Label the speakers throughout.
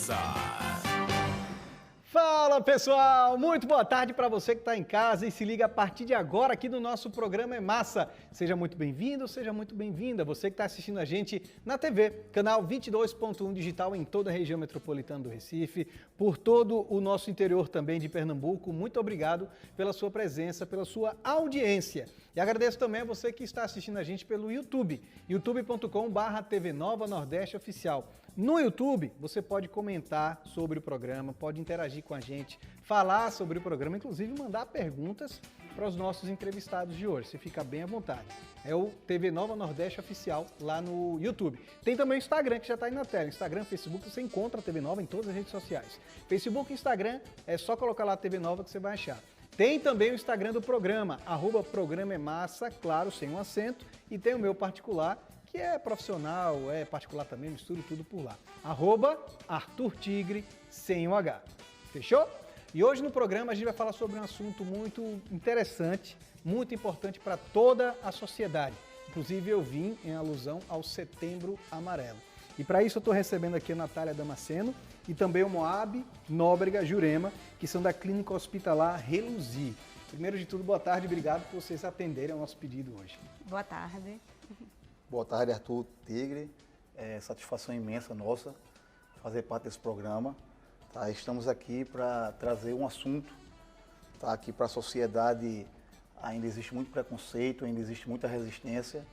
Speaker 1: Massa.
Speaker 2: Fala pessoal, muito boa tarde para você que está em casa e se liga a partir de agora aqui no nosso programa É Massa. Seja muito bem-vindo, seja muito bem-vinda. Você que está assistindo a gente na TV, canal 22.1 digital em toda a região metropolitana do Recife, por todo o nosso interior também de Pernambuco. Muito obrigado pela sua presença, pela sua audiência. E agradeço também a você que está assistindo a gente pelo YouTube, youtube.com/TV Nova Nordeste Oficial. No YouTube, você pode comentar sobre o programa, pode interagir com a gente, falar sobre o programa, inclusive mandar perguntas para os nossos entrevistados de hoje. Você fica bem à vontade. É o TV Nova Nordeste Oficial lá no YouTube. Tem também o Instagram, que já está aí na tela. Instagram, Facebook, você encontra a TV Nova em todas as redes sociais. Facebook e Instagram, é só colocar lá a TV Nova que você vai achar. Tem também o Instagram do programa, @programa é massa, claro, sem um acento, e tem o meu particular, que é profissional, é particular também, misturo tudo por lá. @Arthur Tigre, sem o H. Fechou? E hoje no programa a gente vai falar sobre um assunto muito interessante, muito importante para toda a sociedade. Inclusive eu vim em alusão ao Setembro Amarelo. E para isso eu estou recebendo aqui a Natália Damasceno e também o Moab Nóbrega Jurema, que são da Clínica Hospitalar Reluzir. Primeiro de tudo, boa tarde, obrigado por vocês atenderem ao nosso pedido hoje.
Speaker 3: Boa tarde.
Speaker 4: Boa tarde, Arthur Tigre. É satisfação imensa nossa fazer parte desse programa. Tá? Estamos aqui para trazer um assunto, tá? Aqui para a sociedade ainda existe muito preconceito, ainda existe muita resistência,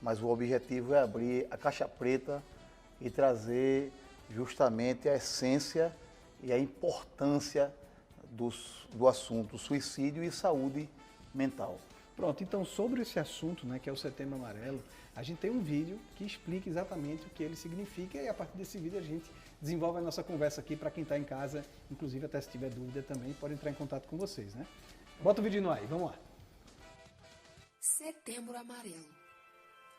Speaker 4: mas o objetivo é abrir a caixa preta e trazer justamente a essência e a importância do assunto suicídio e saúde mental.
Speaker 2: Pronto, então sobre esse assunto, né, que é o Setembro Amarelo, a gente tem um vídeo que explica exatamente o que ele significa e a partir desse vídeo a gente desenvolve a nossa conversa aqui para quem está em casa, inclusive até se tiver dúvida também pode entrar em contato com vocês, né? Bota o vídeo no ar, vamos lá.
Speaker 5: Setembro Amarelo.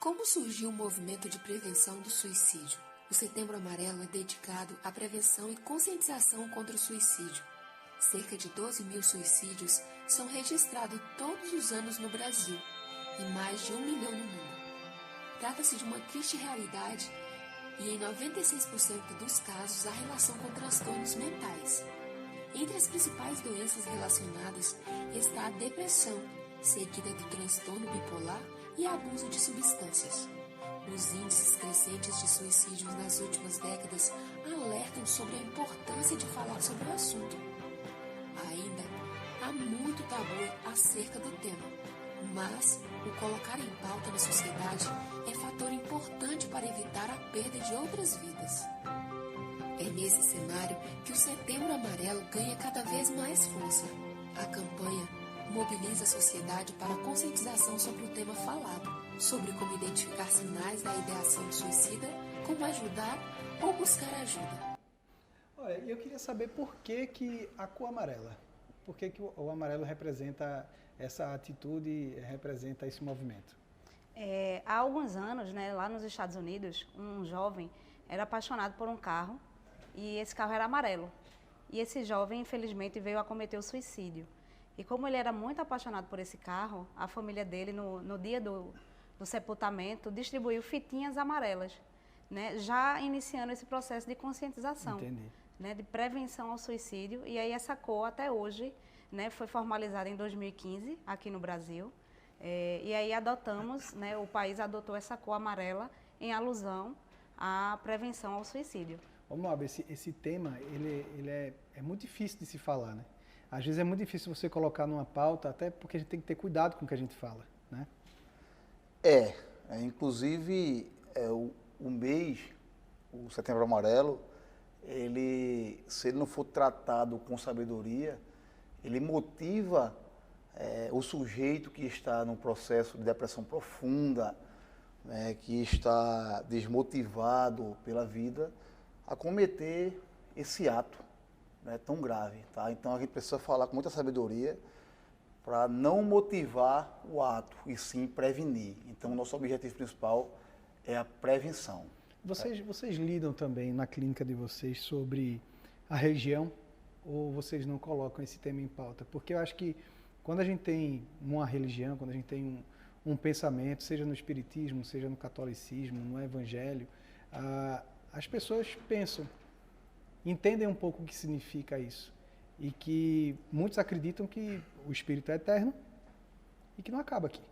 Speaker 5: Como surgiu o movimento de prevenção do suicídio? O Setembro Amarelo é dedicado à prevenção e conscientização contra o suicídio. Cerca de 12 mil suicídios são registrados todos os anos no Brasil e mais de 1 milhão no mundo. Trata-se de uma triste realidade e em 96% dos casos há relação com transtornos mentais. Entre as principais doenças relacionadas está a depressão, seguida do transtorno bipolar e abuso de substâncias. Os índices crescentes de suicídios nas últimas décadas alertam sobre a importância de falar sobre o assunto. Ainda há muito tabu acerca do tema, mas o colocar em pauta na sociedade é fator importante para evitar a perda de outras vidas. É nesse cenário que o Setembro Amarelo ganha cada vez mais força. A campanha mobiliza a sociedade para a conscientização sobre o tema falado, sobre como identificar sinais da ideação suicida, como ajudar ou buscar ajuda.
Speaker 2: Olha, eu queria saber por que a cor amarela? Por que o amarelo representa essa atitude, representa esse movimento?
Speaker 3: Há alguns anos, né, lá nos Estados Unidos, um jovem era apaixonado por um carro e esse carro era amarelo. E esse jovem, infelizmente, veio a cometer o suicídio. E como ele era muito apaixonado por esse carro, a família dele, no dia do sepultamento, distribuiu fitinhas amarelas, né, já iniciando esse processo de conscientização.
Speaker 2: Entendi.
Speaker 3: Né, de prevenção ao suicídio, e aí essa cor até hoje, né, foi formalizada em 2015 aqui no Brasil, e aí adotamos, né, o país adotou essa cor amarela em alusão à prevenção ao suicídio.
Speaker 2: Vamos lá, esse tema ele é muito difícil de se falar, né? Às vezes é muito difícil você colocar numa pauta, até porque a gente tem que ter cuidado com o que a gente fala, né?
Speaker 4: Inclusive o mês, o Setembro Amarelo, se ele não for tratado com sabedoria, ele motiva o sujeito que está num processo de depressão profunda, né, que está desmotivado pela vida, a cometer esse ato, né, tão grave. Tá? Então a gente precisa falar com muita sabedoria para não motivar o ato, e sim prevenir. Então o nosso objetivo principal é a prevenção.
Speaker 2: Vocês lidam também na clínica de vocês sobre a religião ou vocês não colocam esse tema em pauta? Porque eu acho que quando a gente tem uma religião, quando a gente tem um pensamento, seja no espiritismo, seja no catolicismo, no evangelho, as pessoas pensam entendem um pouco o que significa isso. E que muitos acreditam que o espírito é eterno e que não acaba aqui.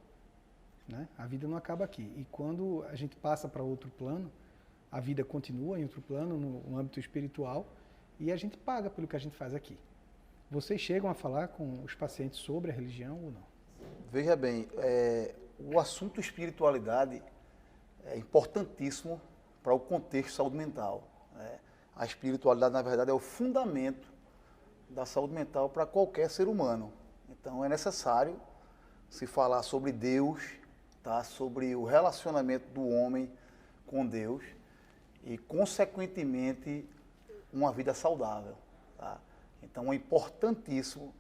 Speaker 2: Né? A vida não acaba aqui. E quando a gente passa para outro plano, a vida continua em outro plano, no âmbito espiritual, e a gente paga pelo que a gente faz aqui. Vocês chegam a falar com os pacientes sobre a religião ou não?
Speaker 4: Veja bem, o assunto espiritualidade é importantíssimo para o contexto de saúde mental. Né? A espiritualidade, na verdade, é o fundamento da saúde mental para qualquer ser humano. Então, é necessário se falar sobre Deus, tá? Sobre o relacionamento do homem com Deus e, consequentemente, uma vida saudável. Tá? Então, é importantíssimo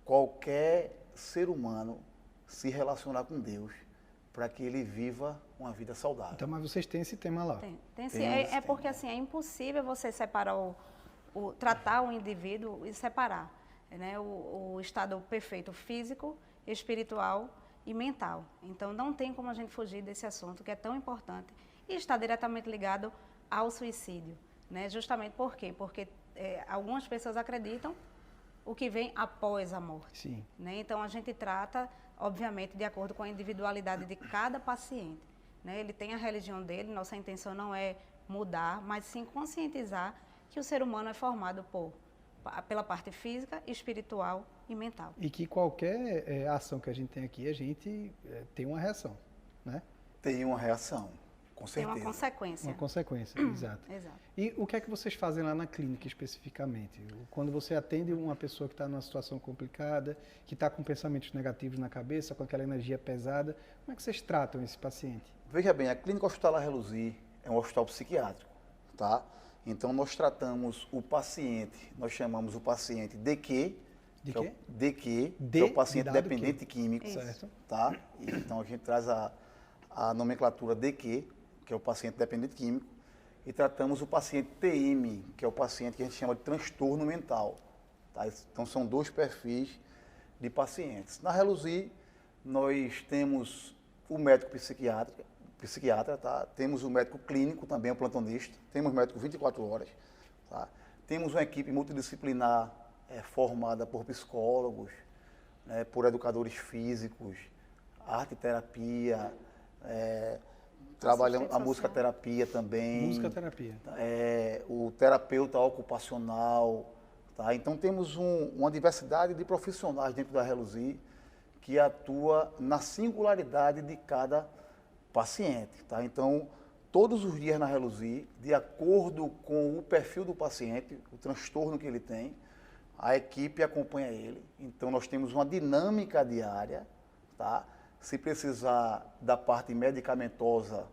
Speaker 4: qualquer ser humano se relacionar com Deus para que ele viva uma vida saudável.
Speaker 2: Então, mas vocês têm esse tema lá.
Speaker 3: Tem sim. É porque assim, é impossível você separar tratar o indivíduo e separar, né, o estado perfeito físico, espiritual e mental. Então, não tem como a gente fugir desse assunto que é tão importante e está diretamente ligado ao suicídio. Né? Justamente por quê? Porque algumas pessoas acreditam o que vem após a morte.
Speaker 2: Sim.
Speaker 3: Né? Então, a gente trata, obviamente, de acordo com a individualidade de cada paciente. Né? Ele tem a religião dele, nossa intenção não é mudar, mas sim conscientizar que o ser humano é formado pela parte física, espiritual e mental.
Speaker 2: E que qualquer ação que a gente tem aqui, a gente tem uma reação, né?
Speaker 4: Tem uma reação, com certeza.
Speaker 3: Tem uma consequência.
Speaker 2: Uma consequência, exato.
Speaker 3: Exato.
Speaker 2: E o que é que vocês fazem lá na clínica especificamente? Quando você atende uma pessoa que está numa situação complicada, que está com pensamentos negativos na cabeça, com aquela energia pesada, como é que vocês tratam esse paciente?
Speaker 4: Veja bem, a Clínica Hospitalar Reluzir é um hospital psiquiátrico, tá? Então, nós tratamos o paciente, nós chamamos o paciente DQ, que é o paciente dependente químico,
Speaker 2: certo?
Speaker 4: Tá? Então, a gente traz a nomenclatura DQ, que é o paciente dependente químico, e tratamos o paciente TM, que é o paciente que a gente chama de transtorno mental. Tá? Então, são dois perfis de pacientes. Na Reluzir, nós temos o médico psiquiatra, tá? Temos o médico clínico, também o plantonista, temos médico 24 horas, tá? Temos uma equipe multidisciplinar formada por psicólogos, né, por educadores físicos, arte terapia, trabalhamos a musicoterapia também.
Speaker 2: Musicoterapia.
Speaker 4: O terapeuta ocupacional, tá? Então temos uma diversidade de profissionais dentro da Reluzir que atua na singularidade de cada paciente, tá? Então, todos os dias na Reluzir, de acordo com o perfil do paciente, o transtorno que ele tem, a equipe acompanha ele. Então, nós temos uma dinâmica diária, tá? Se precisar da parte medicamentosa,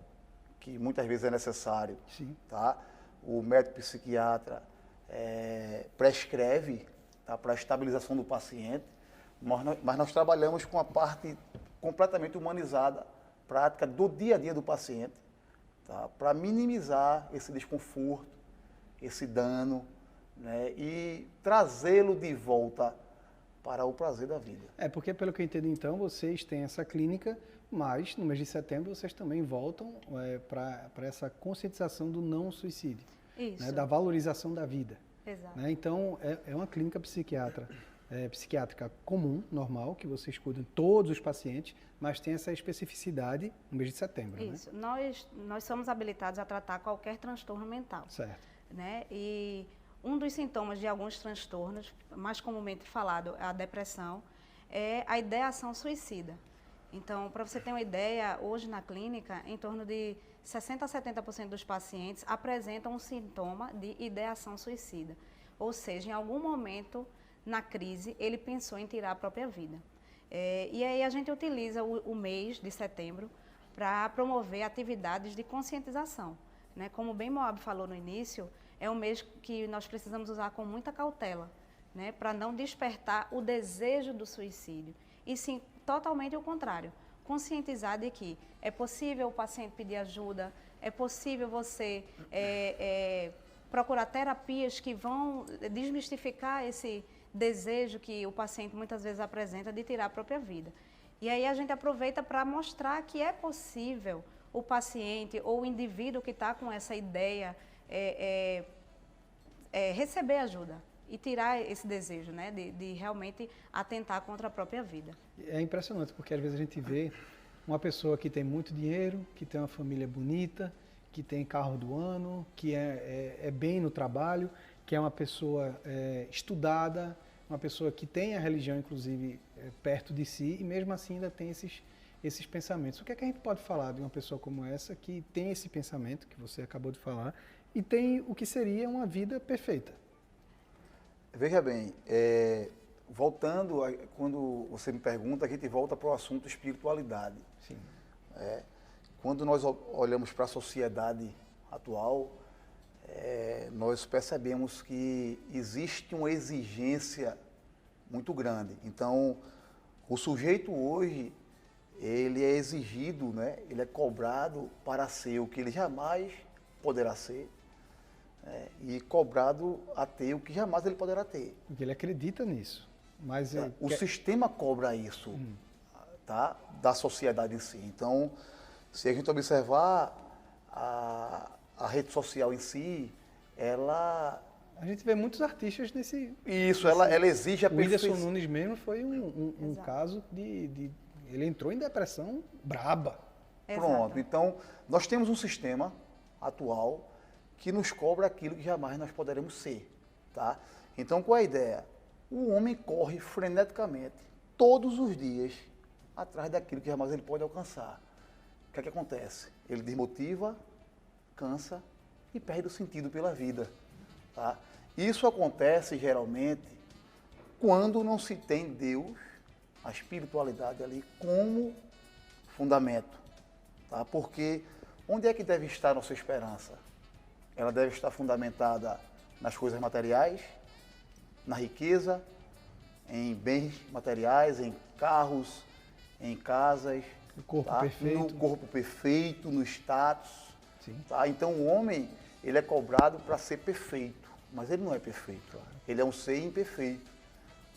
Speaker 4: que muitas vezes é necessário,
Speaker 2: sim,
Speaker 4: tá? O médico psiquiatra prescreve, tá? Para a estabilização do paciente, mas nós trabalhamos com a parte completamente humanizada, prática do dia a dia do paciente, tá? Para minimizar esse desconforto, esse dano, né? E trazê-lo de volta para o prazer da vida.
Speaker 2: Porque pelo que eu entendi então, vocês têm essa clínica, mas no mês de setembro vocês também voltam para essa conscientização do não suicídio,
Speaker 3: Isso.
Speaker 2: Né? Da valorização da vida.
Speaker 3: Exato.
Speaker 2: Né? Então, é uma clínica psiquiátrica comum, normal, que vocês cuidam todos os pacientes, mas tem essa especificidade no mês de setembro.
Speaker 3: Isso. Né? Nós somos habilitados a tratar qualquer transtorno mental.
Speaker 2: Certo.
Speaker 3: Né? E um dos sintomas de alguns transtornos, mais comumente falado, a depressão, é a ideação suicida. Então, para você ter uma ideia, hoje na clínica, em torno de 60% a 70% dos pacientes apresentam um sintoma de ideação suicida. Ou seja, em algum momento na crise, ele pensou em tirar a própria vida. E aí a gente utiliza o mês de setembro para promover atividades de conscientização. Né? Como bem Moab falou no início, é um mês que nós precisamos usar com muita cautela, né? Para não despertar o desejo do suicídio. E sim, totalmente o contrário. Conscientizar de que é possível o paciente pedir ajuda, é possível você procurar terapias que vão desmistificar esse desejo que o paciente muitas vezes apresenta de tirar a própria vida. E aí a gente aproveita para mostrar que é possível o paciente ou o indivíduo que está com essa ideia receber ajuda e tirar esse desejo, né, de realmente atentar contra a própria vida.
Speaker 2: É impressionante, porque às vezes a gente vê uma pessoa que tem muito dinheiro, que tem uma família bonita, que tem carro do ano, que é bem no trabalho, que é uma pessoa estudada, uma pessoa que tem a religião, inclusive, perto de si, e mesmo assim ainda tem esses pensamentos. O que é que a gente pode falar de uma pessoa como essa, que tem esse pensamento, que você acabou de falar, e tem o que seria uma vida perfeita?
Speaker 4: Veja bem, voltando, quando você me pergunta, a gente volta para o assunto espiritualidade.
Speaker 2: Sim.
Speaker 4: Quando nós olhamos para a sociedade atual, nós percebemos que existe uma exigência muito grande. Então, o sujeito hoje, ele é exigido, né? Ele é cobrado para ser o que ele jamais poderá ser, e cobrado a ter o que jamais ele poderá ter.
Speaker 2: Porque ele acredita nisso. Mas
Speaker 4: O sistema cobra isso, tá? Da sociedade em si. Então, se a gente observar a rede social em si, ela...
Speaker 2: A gente vê muitos artistas nesse...
Speaker 4: Isso, ela exige a
Speaker 2: O Whindersson
Speaker 4: perfeição.
Speaker 2: Nunes mesmo foi um caso de... Ele entrou em depressão braba.
Speaker 4: Pronto, então nós temos um sistema atual que nos cobra aquilo que jamais nós poderemos ser, tá? Então, qual é a ideia? O homem corre freneticamente, todos os dias, atrás daquilo que jamais ele pode alcançar. O que é que acontece? Ele desmotiva, cansa e perde o sentido pela vida, tá? Isso acontece, geralmente, quando não se tem Deus, a espiritualidade ali, como fundamento, tá? Porque onde é que deve estar a nossa esperança? Ela deve estar fundamentada nas coisas materiais, na riqueza, em bens materiais, em carros, em casas,
Speaker 2: O corpo
Speaker 4: tá?
Speaker 2: perfeito.
Speaker 4: No corpo perfeito, no status.
Speaker 2: Sim.
Speaker 4: Tá? Então o homem, ele é cobrado para ser perfeito, mas ele não é perfeito.
Speaker 2: Claro.
Speaker 4: Ele é um ser imperfeito.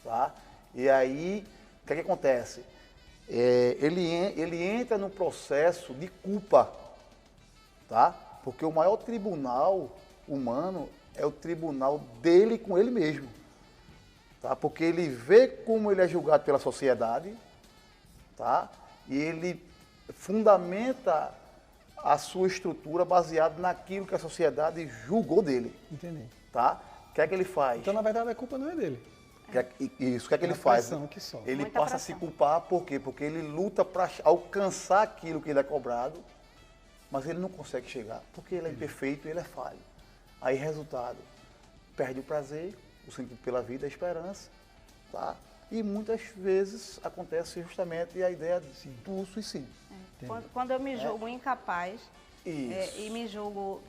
Speaker 4: Tá? E aí, o que é que acontece? Ele entra no processo de culpa, tá? Porque o maior tribunal humano é o tribunal dele com ele mesmo, tá? Porque ele vê como ele é julgado pela sociedade, tá? E ele fundamenta a sua estrutura baseado naquilo que a sociedade julgou dele,
Speaker 2: Entendi.
Speaker 4: tá? O que é que ele faz?
Speaker 2: Então, na verdade, a culpa não é dele.
Speaker 4: Isso, o que é que
Speaker 2: É
Speaker 4: ele
Speaker 2: a
Speaker 4: faz?
Speaker 2: pressão que sobe.
Speaker 4: Ele
Speaker 3: Muita
Speaker 4: passa a se
Speaker 3: pressão.
Speaker 4: culpar, por quê? Porque ele luta para alcançar aquilo que ele é cobrado, mas ele não consegue chegar, porque ele é imperfeito e ele é falho. Aí, resultado, perde o prazer, o sentido pela vida, a esperança, tá? E muitas vezes acontece justamente a ideia do suicídio.
Speaker 3: Quando eu me julgo incapaz
Speaker 4: Isso.
Speaker 3: e me julgo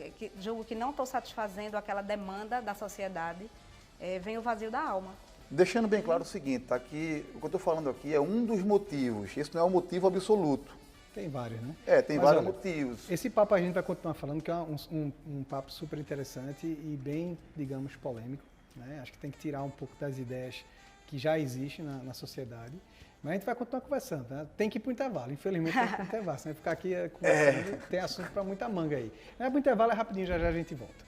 Speaker 3: que não estou satisfazendo aquela demanda da sociedade, vem o vazio da alma.
Speaker 4: Deixando bem claro o seguinte, tá? Que o que eu estou falando aqui é um dos motivos, esse não é o motivo absoluto.
Speaker 2: Tem vários, né?
Speaker 4: Tem
Speaker 2: Mas
Speaker 4: vários
Speaker 2: olha,
Speaker 4: motivos.
Speaker 2: Esse papo a gente vai continuar falando, que é um papo super interessante e bem, digamos, polêmico, né? Acho que tem que tirar um pouco das ideias que já existem na sociedade. Mas a gente vai continuar conversando, né? Tem que ir para o intervalo, infelizmente tem que ir para o intervalo, senão ficar aqui conversando, tem assunto para muita manga aí. Mas o intervalo é rapidinho, já já a gente volta.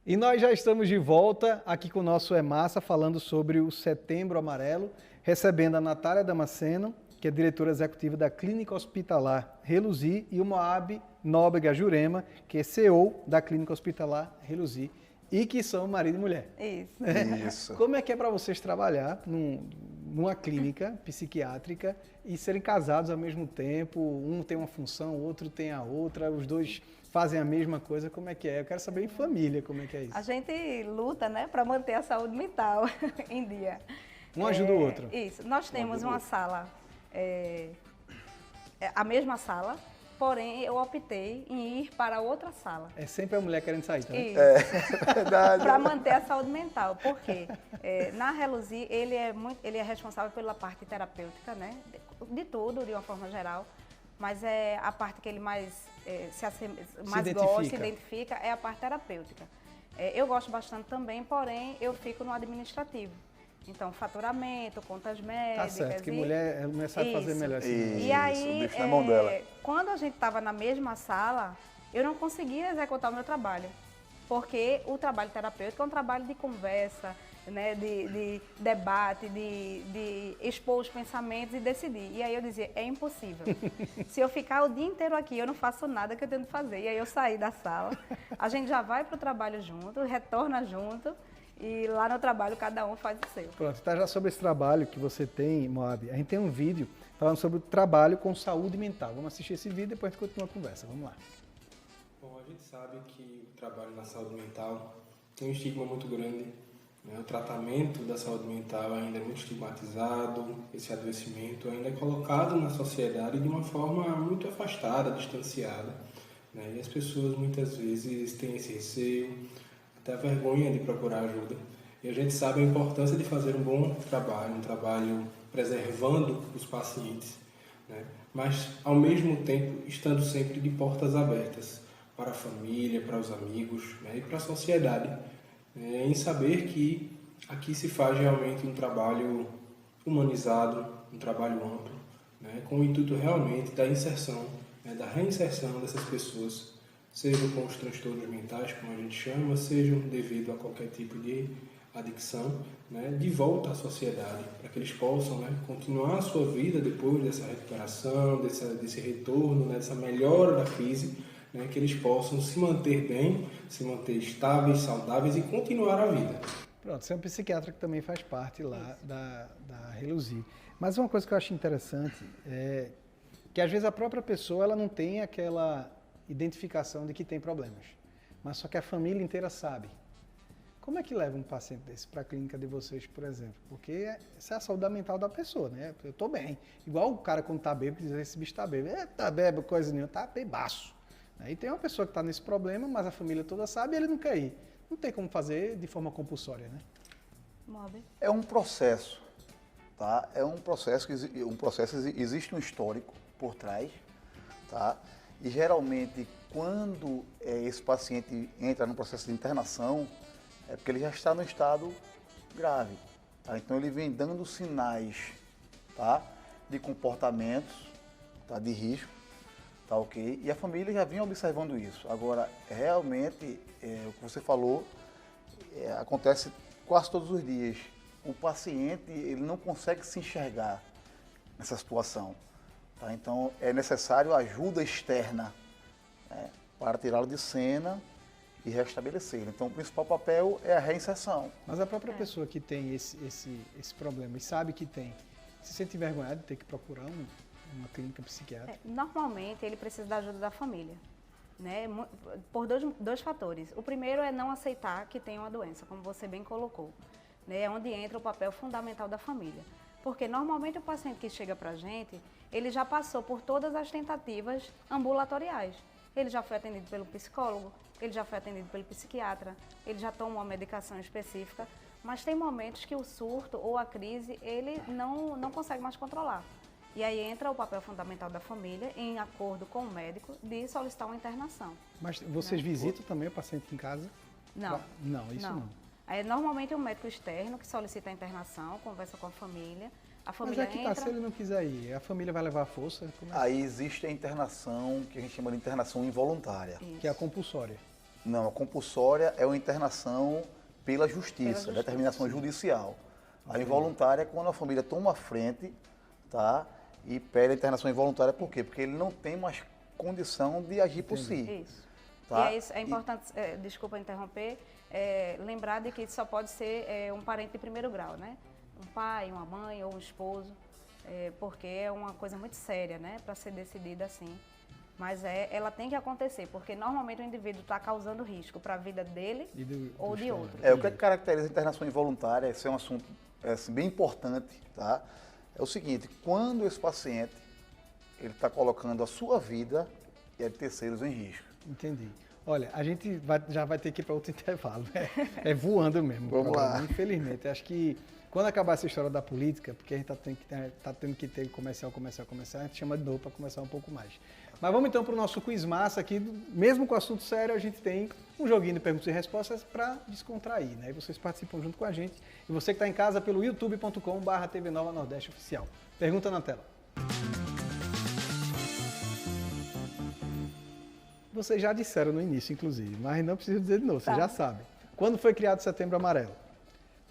Speaker 2: E nós já estamos de volta aqui com o nosso Massa, falando sobre o Setembro Amarelo, recebendo a Natália Damasceno, que é diretora executiva da Clínica Hospitalar Reluzir, e o Moab Nóbrega Jurema, que é CEO da Clínica Hospitalar Reluzir, e que são marido e mulher.
Speaker 3: Isso.
Speaker 4: Isso.
Speaker 2: Como é que é para vocês trabalhar numa clínica psiquiátrica e serem casados ao mesmo tempo? Um tem uma função, o outro tem a outra, os dois fazem a mesma coisa, como é que é? Eu quero saber em família como é que é isso.
Speaker 3: A gente luta, né, para manter a saúde mental em dia.
Speaker 2: Um ajuda o outro.
Speaker 3: Isso. Nós temos
Speaker 4: ajuda o
Speaker 3: uma
Speaker 4: outro.
Speaker 3: sala, a mesma sala, porém eu optei em ir para outra sala.
Speaker 2: É sempre a mulher querendo sair, tá?
Speaker 3: Isso.
Speaker 4: É verdade.
Speaker 3: Para manter a saúde mental. Por quê? Na Reluzir, ele é responsável pela parte terapêutica, né? De tudo, de uma forma geral. Mas a parte que ele mais gosta, se identifica, é a parte terapêutica. Eu gosto bastante também, porém, eu fico no administrativo. Então, faturamento, contas
Speaker 2: Tá
Speaker 3: médicas.
Speaker 2: certo, que mulher sabe fazer
Speaker 3: Isso.
Speaker 2: melhor assim.
Speaker 3: E aí,
Speaker 4: deixa na mão dela.
Speaker 3: quando a gente estava na mesma sala, eu não conseguia executar o meu trabalho. Porque o trabalho terapêutico é um trabalho de conversa, né, de debate, de expor os pensamentos e decidir. E aí eu dizia, é impossível. Se eu ficar o dia inteiro aqui, eu não faço nada que eu tenho que fazer. E aí eu saí da sala, a gente já vai para o trabalho junto, retorna junto, e lá no trabalho cada um faz o seu.
Speaker 2: Pronto, tá já sobre esse trabalho que você tem, Moab. A gente tem um vídeo falando sobre o trabalho com saúde mental. Vamos assistir esse vídeo e depois a gente continua a conversa. Vamos lá.
Speaker 1: Bom, a gente sabe que o trabalho na saúde mental tem um estigma muito grande, né? O tratamento da saúde mental ainda é muito estigmatizado, esse adoecimento ainda é colocado na sociedade de uma forma muito afastada, distanciada, né? E as pessoas muitas vezes têm esse receio, até a vergonha de procurar ajuda. E a gente sabe a importância de fazer um bom trabalho, um trabalho preservando os pacientes, né? Mas, ao mesmo tempo, estando sempre de portas abertas para a família, para os amigos, né? E para a sociedade, né? Em saber que aqui se faz realmente um trabalho humanizado, um trabalho amplo, né? Com o intuito realmente da inserção, né? Da reinserção dessas pessoas, sejam com os transtornos mentais, como a gente chama, sejam devido a qualquer tipo de adicção, né, de volta à sociedade, para que eles possam, né, continuar a sua vida depois dessa recuperação, desse retorno, né, dessa melhora da crise, né, que eles possam se manter bem, se manter estáveis, saudáveis e continuar a vida.
Speaker 2: Pronto, você é um psiquiatra que também faz parte lá da Reluzir. Mas uma coisa que eu acho interessante é que às vezes a própria pessoa ela não tem aquela identificação de que tem problemas, mas só que a família inteira sabe. Como é que leva um paciente desse para a clínica de vocês, por exemplo? Porque essa é a saúde mental da pessoa, né? Eu estou bem. Igual o cara quando está bêbado, diz, esse bicho está bêbado. Tá bêbado, coisa nenhuma, tá bebaço. Aí tem uma pessoa que está nesse problema, mas a família toda sabe e ele não quer ir. Não tem como fazer de forma compulsória, né?
Speaker 3: Mob.
Speaker 4: É um processo, tá? É um processo que existe um histórico por trás, tá? E geralmente quando esse paciente entra no processo de internação, é porque ele já está no estado grave, tá? Então ele vem dando sinais, tá? De comportamentos, tá? De risco, tá, ok? E a família já vinha observando isso. Agora, realmente, o que você falou, acontece quase todos os dias. O paciente, ele não consegue se enxergar nessa situação, tá? Então, é necessário ajuda externa, né, para tirá-lo de cena e restabelecer. Então, o principal papel é a reinserção.
Speaker 2: Mas a própria pessoa que tem esse problema e sabe que tem, se sente envergonhado de ter que procurar uma clínica psiquiátrica?
Speaker 3: Normalmente, ele precisa da ajuda da família, né? Por dois fatores. O primeiro é não aceitar que tem uma doença, como você bem colocou, né? É onde entra o papel fundamental da família. Porque normalmente o paciente que chega para a gente, ele já passou por todas as tentativas ambulatoriais. Ele já foi atendido pelo psicólogo, ele já foi atendido pelo psiquiatra, ele já toma uma medicação específica, mas tem momentos que o surto ou a crise, ele não consegue mais controlar. E aí entra o papel fundamental da família, em acordo com o médico, de solicitar uma internação.
Speaker 2: Mas vocês visitam também o paciente em casa?
Speaker 3: Não.
Speaker 2: Não, isso não.
Speaker 3: É normalmente um médico externo que solicita a internação, conversa com a família. A
Speaker 2: Mas
Speaker 3: família
Speaker 2: é que tá, se ele não quiser ir, a família vai levar a força? Como é?
Speaker 4: Aí existe a internação, que a gente chama de internação involuntária.
Speaker 2: Que é a compulsória.
Speaker 4: Não, a compulsória é uma internação pela justiça, determinação judicial. A involuntária é quando a família toma a frente, tá? E pede a internação involuntária, por quê? Porque ele não tem mais condição de agir por si.
Speaker 3: Isso.
Speaker 4: Tá?
Speaker 3: E é importante, desculpa interromper, lembrar de que só pode ser um parente de primeiro grau, né? Um pai, uma mãe ou um esposo, porque é uma coisa muito séria, né? Para ser decidida assim. Mas ela tem que acontecer, porque normalmente o indivíduo está causando risco para a vida dele ou de outro.
Speaker 4: O que caracteriza a internação involuntária, esse é um assunto assim, bem importante, tá? É o seguinte, quando esse paciente ele está colocando a sua vida e a de terceiros em risco.
Speaker 2: Entendi. Olha, a gente já vai ter que ir para outro intervalo, né? É voando mesmo.
Speaker 4: Vamos lá.
Speaker 2: Infelizmente, acho que Quando acabar essa história da política, porque a gente tá tendo que ter comercial, a gente chama de novo para começar um pouco mais. Mas vamos então para o nosso quiz massa aqui. Mesmo com assunto sério, a gente tem um joguinho de perguntas e respostas para descontrair, né? E vocês participam junto com a gente. E você que está em casa pelo youtube.com/TV Nova Nordeste Oficial. Pergunta na tela. Vocês já disseram no início, inclusive, mas não preciso dizer de novo, vocês já sabem. Quando foi criado o Setembro Amarelo?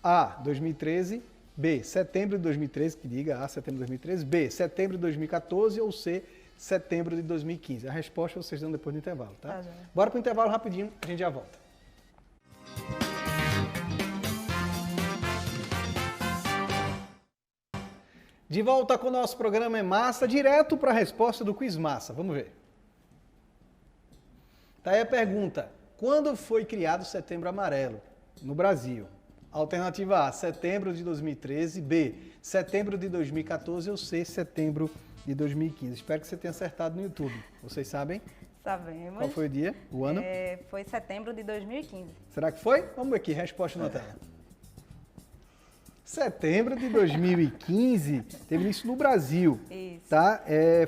Speaker 2: A, 2013, B, setembro de 2013, que diga A, setembro de 2013, B, setembro de 2014 ou C, setembro de 2015. A resposta vocês dão depois do intervalo, tá?
Speaker 3: Tá, já.
Speaker 2: Bora pro intervalo rapidinho, a gente já volta. De volta com o nosso programa É Massa, direto para a resposta do Quiz Massa. Vamos ver. Tá aí a pergunta. Quando foi criado o Setembro Amarelo no Brasil? Alternativa A, setembro de 2013. B, setembro de 2014 ou C, setembro de 2015. Espero que você tenha acertado no YouTube. Vocês sabem?
Speaker 3: Sabemos.
Speaker 2: Qual foi o dia? O ano?
Speaker 3: Foi setembro de 2015.
Speaker 2: Será que foi? Vamos ver aqui, resposta na tela. Setembro de 2015 teve início no Brasil.
Speaker 3: Isso.
Speaker 2: Tá?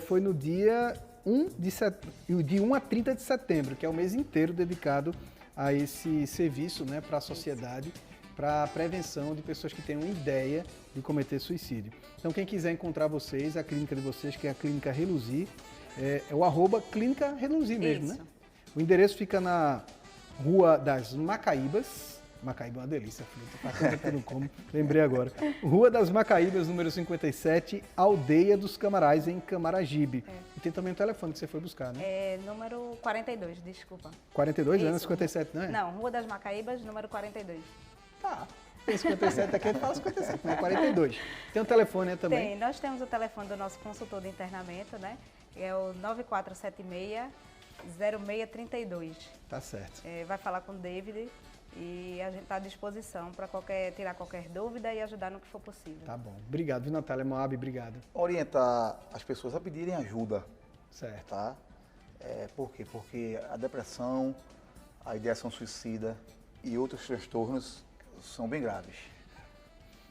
Speaker 2: Foi no dia 1 a 30 de setembro, que é o mês inteiro dedicado a esse serviço, né, para a sociedade, para a prevenção de pessoas que tenham ideia de cometer suicídio. Então, quem quiser encontrar vocês, a clínica de vocês, que é a Clínica Reluzir, é o @Clínica Reluzir mesmo,
Speaker 3: Isso.
Speaker 2: né? O endereço fica na Rua das Macaíbas. Macaíba é uma delícia, fruta, faz tempo que eu não como, lembrei agora. Rua das Macaíbas, número 57, Aldeia dos Camarais, em Camaragibe. E tem também o telefone que você foi buscar, né?
Speaker 3: Número 42, desculpa.
Speaker 2: 42
Speaker 3: Isso.
Speaker 2: anos, 57, não é?
Speaker 3: Não, Rua das Macaíbas, número 42.
Speaker 2: Tá. Tem 57 aqui, a gente fala 57, mas é 42. Tem um telefone, né, também?
Speaker 3: Tem, nós temos o telefone do nosso consultor de internamento, né? É o 9476-0632.
Speaker 2: Tá certo.
Speaker 3: Vai falar com o David e a gente está à disposição para tirar qualquer dúvida e ajudar no que for possível.
Speaker 2: Tá bom. Obrigado, viu, Natália Moab? Obrigado.
Speaker 4: Orientar as pessoas a pedirem ajuda,
Speaker 2: Certo.
Speaker 4: tá? Por quê? Porque a depressão, a ideação suicida e outros transtornos são bem graves.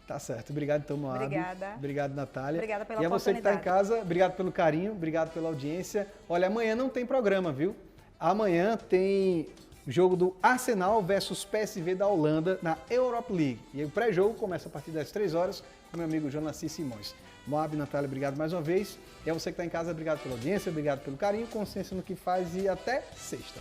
Speaker 2: Tá certo. Obrigado, então, Moab.
Speaker 3: Obrigada.
Speaker 2: Obrigado, Natália.
Speaker 3: Obrigada pela
Speaker 2: E a você que está em
Speaker 3: oportunidade.
Speaker 2: casa, obrigado pelo carinho, obrigado pela audiência. Olha, amanhã não tem programa, viu? Amanhã tem jogo do Arsenal versus PSV da Holanda na Europa League. E o pré-jogo começa a partir das 3 horas com meu amigo Jonaci Simões. Moab, Natália, obrigado mais uma vez. E a você que está em casa, obrigado pela audiência, obrigado pelo carinho, consciência no que faz e até sexta.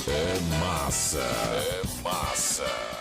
Speaker 6: É massa. É massa.